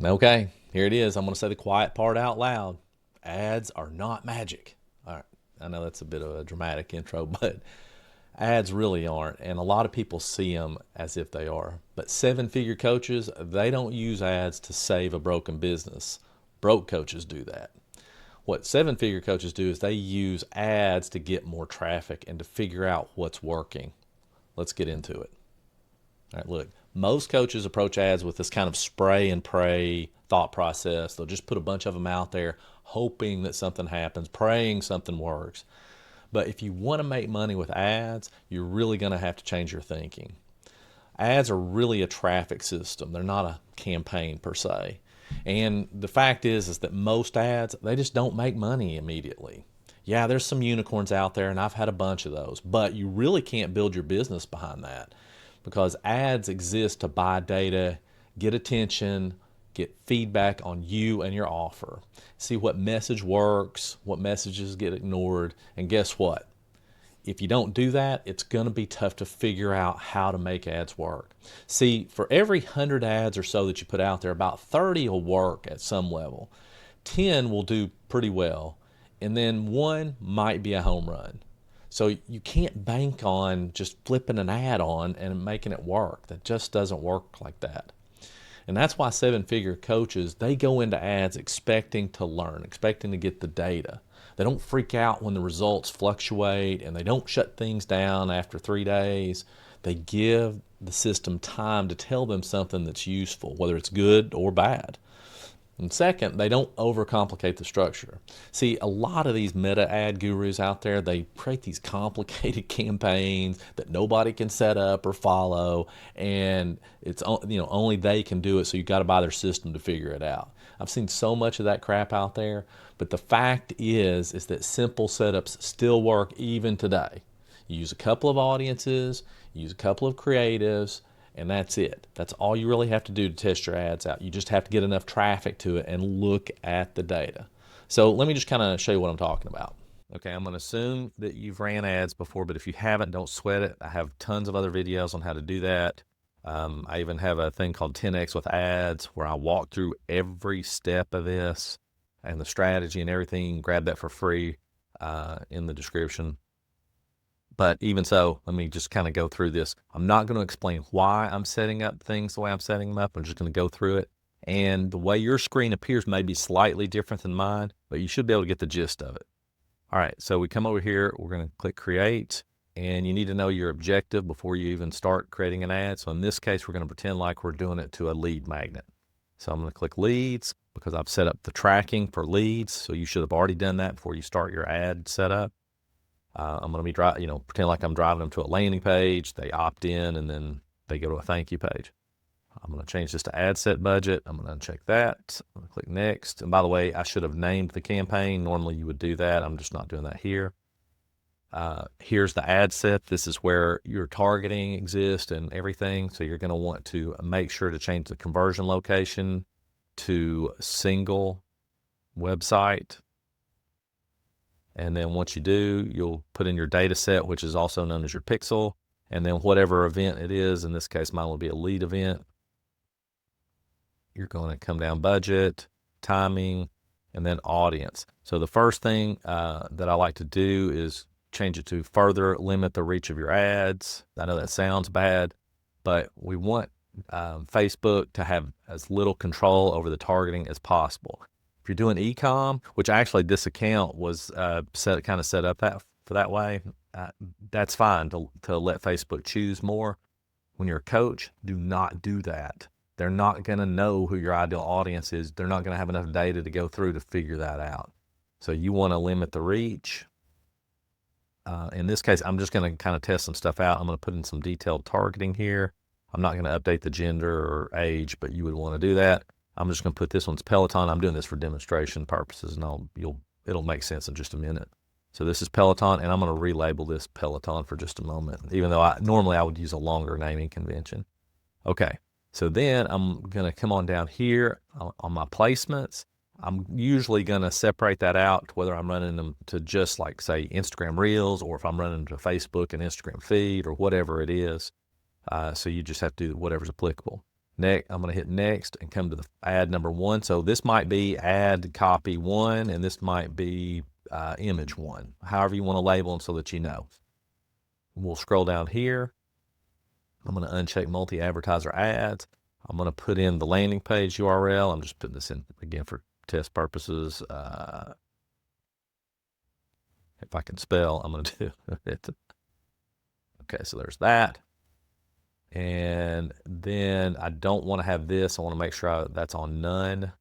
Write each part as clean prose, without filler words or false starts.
Okay, here it is. I'm going to say the quiet part out loud. Ads are not magic. All right. I know that's a bit of a dramatic intro, but ads really aren't. And a lot of people see them as if they are. But seven-figure coaches, they don't use ads to save a broken business. Broke coaches do that. What seven-figure coaches do is they use ads to get more traffic and to figure out what's working. Let's get into it. All right, look, most coaches approach ads with this kind of spray and pray thought process. They'll just put a bunch of them out there, hoping that something happens, praying something works. But if you want to make money with ads, you're really going to have to change your thinking. Ads are really a traffic system. They're not a campaign per se. And the fact is that most ads, they just don't make money immediately. Yeah, there's some unicorns out there, and I've had a bunch of those, but you really can't build your business behind that because ads exist to buy data, get attention, get feedback on you and your offer. See what message works, what messages get ignored, and guess what? If you don't do that, it's going to be tough to figure out how to make ads work. See, for every 100 ads or so that you put out there, about 30 will work at some level. 10 will do pretty well, and then one might be a home run. So you can't bank on just flipping an ad on and making it work. That just doesn't work like that. And that's why seven-figure coaches, they go into ads expecting to learn, expecting to get the data. They don't freak out when the results fluctuate, and they don't shut things down after 3 days. They give the system time to tell them something that's useful, whether it's good or bad. And second, they don't overcomplicate the structure. See, a lot of these meta ad gurus out there, they create these complicated campaigns that nobody can set up or follow, and it's only they can do it, so you got to buy their system to figure it out. I've seen so much of that crap out there, but the fact is that simple setups still work even today. You use a couple of audiences, you use a couple of creatives, and that's it. That's all you really have to do to test your ads out. You just have to get enough traffic to it and look at the data. So let me just kind of show you what I'm talking about. Okay, I'm going to assume that you've ran ads before, but if you haven't, don't sweat it. I have tons of other videos on how to do that. I even have a thing called 10X with ads where I walk through every step of this and the strategy and everything. You can grab that for free in the description. But even so, let me just kind of go through this. I'm not going to explain why I'm setting up things the way I'm setting them up. I'm just going to go through it. And the way your screen appears may be slightly different than mine, but you should be able to get the gist of it. All right, so we come over here. We're going to click Create. And you need to know your objective before you even start creating an ad. So in this case, we're going to pretend like we're doing it to a lead magnet. So I'm going to click Leads because I've set up the tracking for leads. So you should have already done that before you start your ad setup. I'm going to be pretend like I'm driving them to a landing page. They opt in, and then they go to a thank you page. I'm going to change this to ad set budget. I'm going to uncheck that. I'm going to click next. And by the way, I should have named the campaign. Normally you would do that. I'm just not doing that here. Here's the ad set. This is where your targeting exists and everything. So you're going to want to make sure to change the conversion location to single website. And then once you do, you'll put in your data set, which is also known as your pixel. And then whatever event it is, in this case, mine will be a lead event. You're going to come down budget, timing, and then audience. So the first thing that I like to do is change it to further limit the reach of your ads. I know that sounds bad, but we want Facebook to have as little control over the targeting as possible. If you're doing e-com, which actually this account was set up for that way, that's fine to let Facebook choose more. When you're a coach, do not do that. They're not going to know who your ideal audience is. They're not going to have enough data to go through to figure that out. So you want to limit the reach. In this case, I'm just going to kind of test some stuff out. I'm going to put in some detailed targeting here. I'm not going to update the gender or age, but you would want to do that. I'm just going to put this one's Peloton. I'm doing this for demonstration purposes, and it'll make sense in just a minute. So this is Peloton, and I'm going to relabel this Peloton for just a moment, even though normally I would use a longer naming convention. Okay, so then I'm going to come on down here on my placements. I'm usually going to separate that out, whether I'm running them to just like, say, Instagram Reels, or if I'm running them to Facebook and Instagram feed or whatever it is. So you just have to do whatever's applicable. Next, I'm going to hit next and come to the ad number 1. So this might be ad copy 1, and this might be image 1, however you want to label them so that you know. We'll scroll down here. I'm going to uncheck multi-advertiser ads. I'm going to put in the landing page URL. I'm just putting this in again for test purposes. If I can spell, I'm going to do it. Okay, so there's that. And then I don't want to have this. I want to make sure that's on none.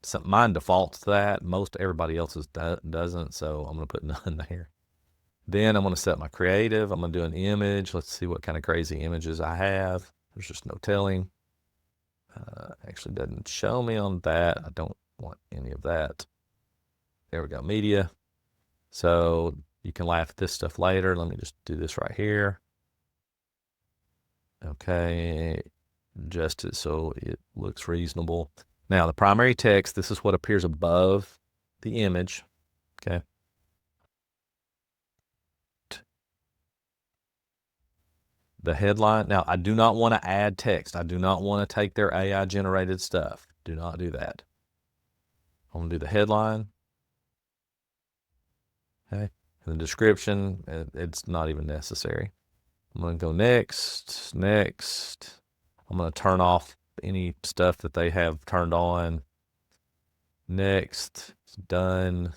So mine defaults to that. Most everybody else's doesn't, so I'm going to put none there. Then I'm going to set my creative. I'm going to do an image. Let's see what kind of crazy images I have. There's just no telling. Actually doesn't show me on that. I don't want any of that. There we go, media. So you can laugh at this stuff later. Let me just do this right here. Okay, adjust it so it looks reasonable. Now the primary text, this is what appears above the image. Okay. The headline. Now, I do not want to add text. I do not want to take their AI generated stuff. Do not do that. I'm going to do the headline. Okay. And the description, it's not even necessary. I'm going to go next, next. I'm going to turn off any stuff that they have turned on. Next, done.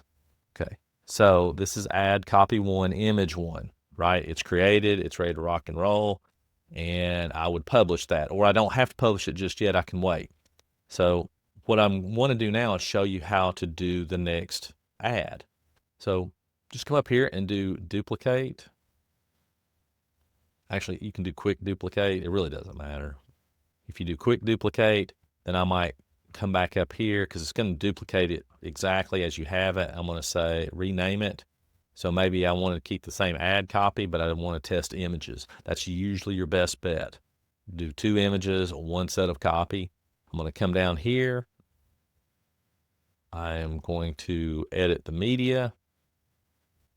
Okay. So this is ad copy 1, image 1. Right? It's created, it's ready to rock and roll, and I would publish that. Or I don't have to publish it just yet, I can wait. So what I want to do now is show you how to do the next ad. So just come up here and do duplicate. Actually, you can do quick duplicate. It really doesn't matter. If you do quick duplicate, then I might come back up here because it's going to duplicate it exactly as you have it. I'm going to say rename it. So maybe I want to keep the same ad copy, but I want to test images. That's usually your best bet. Do 2 images, 1 set of copy. I'm going to come down here. I am going to edit the media.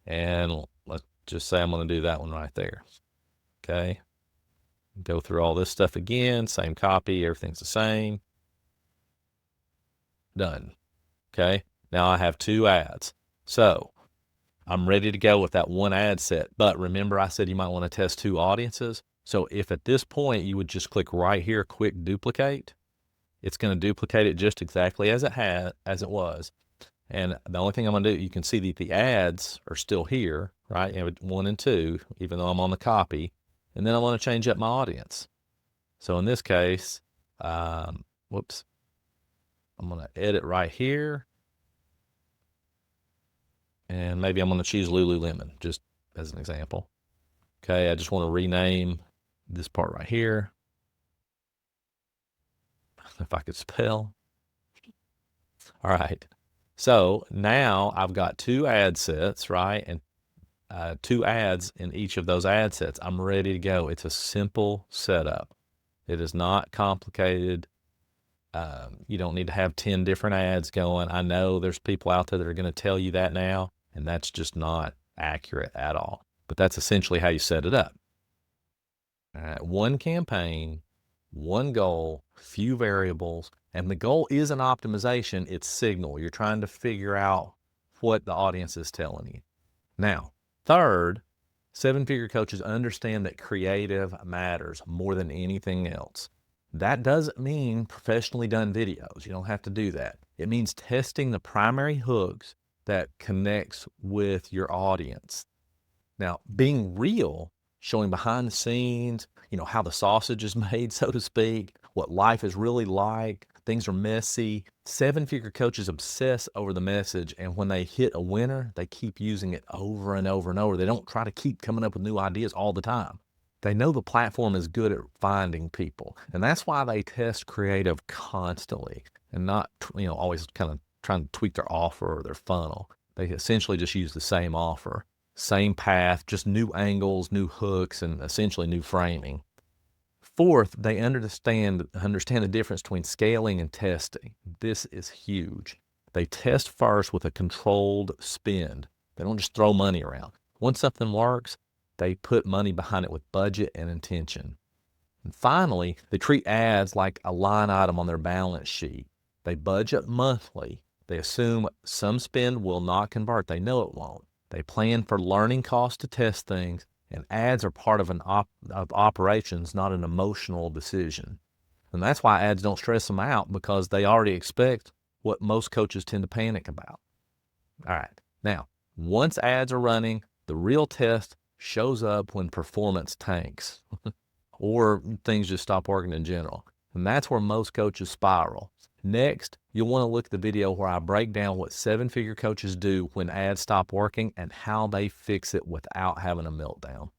And let's just say I'm going to do that one right there. Okay. Go through all this stuff again. Same copy. Everything's the same. Done. Okay. Now I have 2 ads. So I'm ready to go with that 1 ad set. But remember I said you might want to test 2 audiences. So if at this point you would just click right here, quick duplicate, it's going to duplicate it just exactly as it was. And the only thing I'm going to do, you can see that the ads are still here, right? 1 and 2, even though I'm on the copy. And then I want to change up my audience. So in this case, whoops, I'm going to edit right here. And maybe I'm going to choose Lululemon, just as an example. Okay, I just want to rename this part right here. If I could spell. All right. So now I've got 2 ad sets, right? And 2 ads in each of those ad sets. I'm ready to go. It's a simple setup. It is not complicated. You don't need to have 10 different ads going. I know there's people out there that are going to tell you that now, and that's just not accurate at all. But that's essentially how you set it up. All right, 1 campaign, 1 goal, few variables, and the goal isn't optimization, it's signal. You're trying to figure out what the audience is telling you. Now, third, 7-figure coaches understand that creative matters more than anything else. That doesn't mean professionally done videos. You don't have to do that. It means testing the primary hooks that connects with your audience. Now, being real, showing behind the scenes, how the sausage is made, so to speak, what life is really like. Things are messy. 7-figure coaches obsess over the message, and when they hit a winner, they keep using it over and over and over. They don't try to keep coming up with new ideas all the time. They know the platform is good at finding people, and that's why they test creative constantly and not, always kind of trying to tweak their offer or their funnel. They essentially just use the same offer, same path, just new angles, new hooks, and essentially new framing. Fourth, they understand the difference between scaling and testing. This is huge. They test first with a controlled spend. They don't just throw money around. Once something works, they put money behind it with budget and intention. And finally, they treat ads like a line item on their balance sheet. They budget monthly. They assume some spend will not convert. They know it won't. They plan for learning costs to test things, and ads are part of of operations, not an emotional decision. And that's why ads don't stress them out, because they already expect what most coaches tend to panic about. All right. Now, once ads are running, the real test shows up when performance tanks or things just stop working in general. And that's where most coaches spiral. Next, you'll want to look at the video where I break down what seven-figure coaches do when ads stop working and how they fix it without having a meltdown.